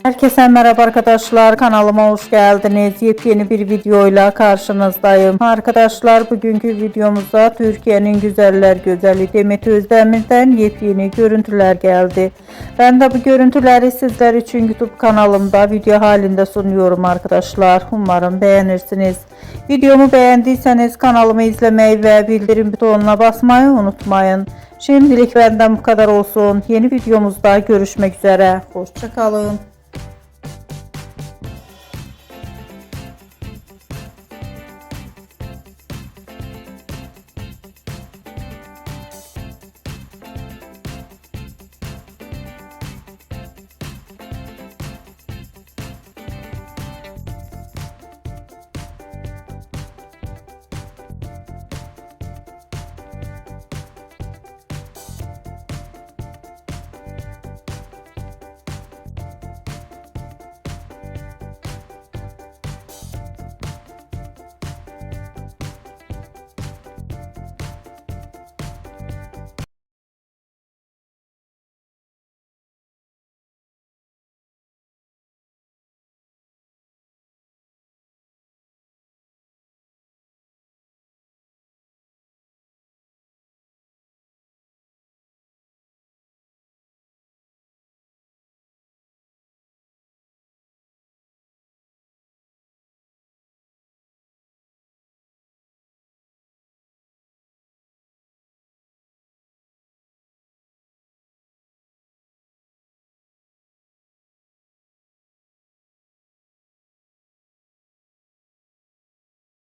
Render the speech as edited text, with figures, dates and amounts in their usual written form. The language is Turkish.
Herkese merhaba arkadaşlar, kanalıma hoş geldiniz. Yepyeni bir videoyla karşınızdayım. Arkadaşlar, bugünkü videomuzda Türkiye'nin güzeller güzeli Demet Özdemir'den yepyeni görüntüler geldi. Ben de bu görüntüleri sizler için YouTube kanalımda video halinde sunuyorum arkadaşlar. Umarım beğenirsiniz. Videomu beğendiyseniz kanalımı izlemeyi ve bildirim butonuna basmayı unutmayın. Şimdilik benden bu kadar olsun. Yeni videomuzda görüşmek üzere. Hoşça kalın.